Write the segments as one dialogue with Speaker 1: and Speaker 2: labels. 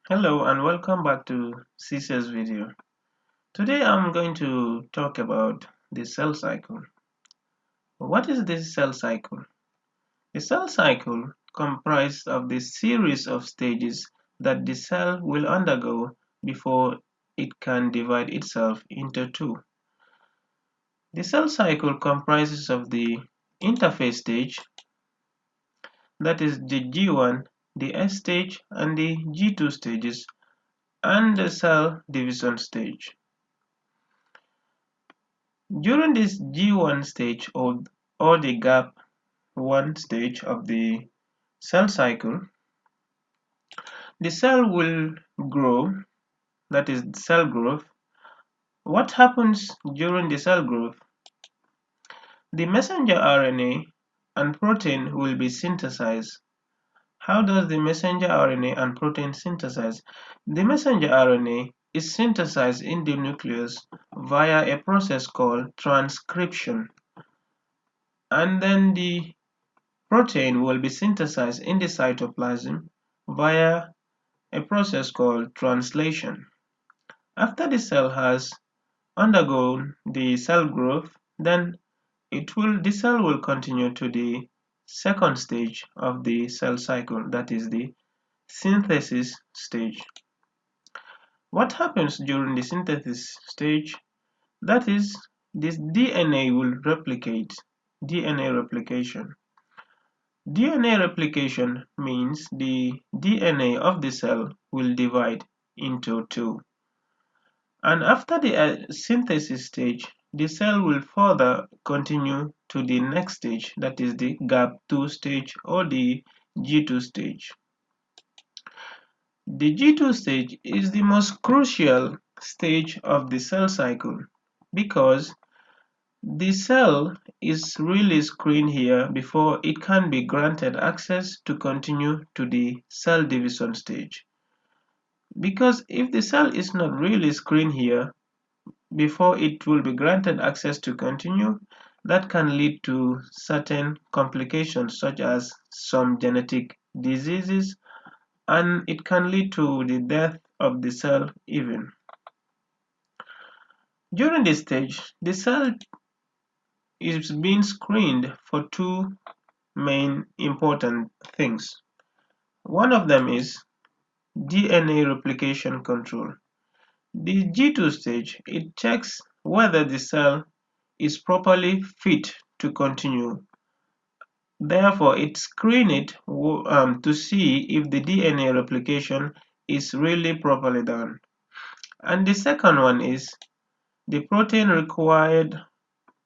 Speaker 1: Hello and welcome back to CCS video. Today I'm going to talk about the cell cycle. What is this cell cycle? The cell cycle comprises of the series of stages that the cell will undergo before it can divide itself into two. The cell cycle comprises of the interphase stage, that is the G1, the S stage and the G2 stages, and the cell division stage. During this G1 stage or the gap 1 stage of the cell cycle, the cell will grow, that is cell growth. What happens during the cell growth? The messenger RNA and protein will be synthesized. How does the messenger RNA and protein synthesize? The messenger RNA is synthesized in the nucleus via a process called transcription, and then the protein will be synthesized in the cytoplasm via a process called translation. After the cell has undergone the cell growth, then the cell will continue to the second stage of the cell cycle, that is the synthesis stage. What happens during the synthesis stage? That is, this DNA will replicate, DNA replication. DNA replication means the DNA of the cell will divide into two. And after the synthesis stage, the cell will further continue to the next stage, that is the gap2 stage or the G2 stage. The G2 stage is the most crucial stage of the cell cycle because the cell is really screened here before it can be granted access to continue to the cell division stage. Because if the cell is not really screened here before it will be granted access to continue, that can lead to certain complications such as some genetic diseases, and it can lead to the death of the cell even. During this stage, the cell is being screened for two main important things. One of them is DNA replication control. The G2 stage, it checks whether the cell is properly fit to continue. Therefore, it screens it to see if the DNA replication is really properly done. And the second one is the protein required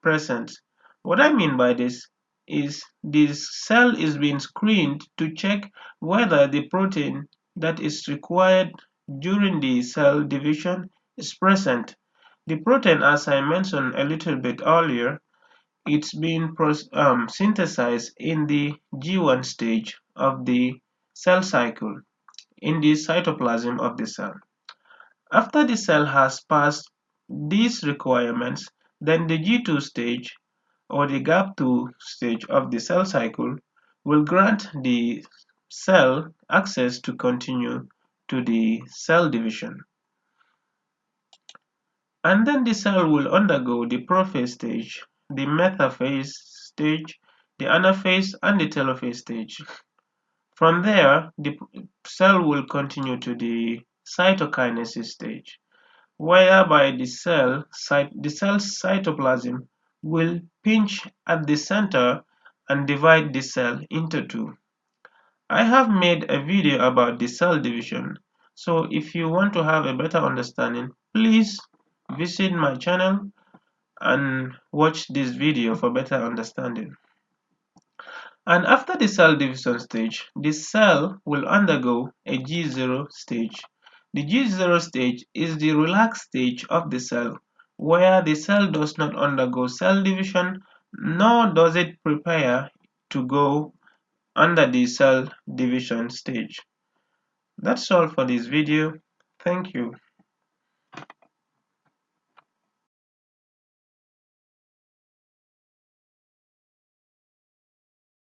Speaker 1: presence. What I mean by this is this cell is being screened to check whether the protein that is required during the cell division is present. The protein, as I mentioned a little bit earlier, it's being synthesized in the G1 stage of the cell cycle in the cytoplasm of the cell. After the cell has passed these requirements, then the G2 stage or the gap2 stage of the cell cycle will grant the cell access to continue to the cell division. And then the cell will undergo the prophase stage, the metaphase stage, the anaphase, and the telophase stage. From there, the cell will continue to the cytokinesis stage, whereby the cell's cytoplasm will pinch at the center and divide the cell into two. I have made a video about the cell division, so if you want to have a better understanding, please visit my channel and watch this video for better understanding. And after the cell division stage, the cell will undergo a G0 stage. The G0 stage is the relaxed stage of the cell, where the cell does not undergo cell division, nor does it prepare to go under the cell division stage. That's all for this video. Thank you.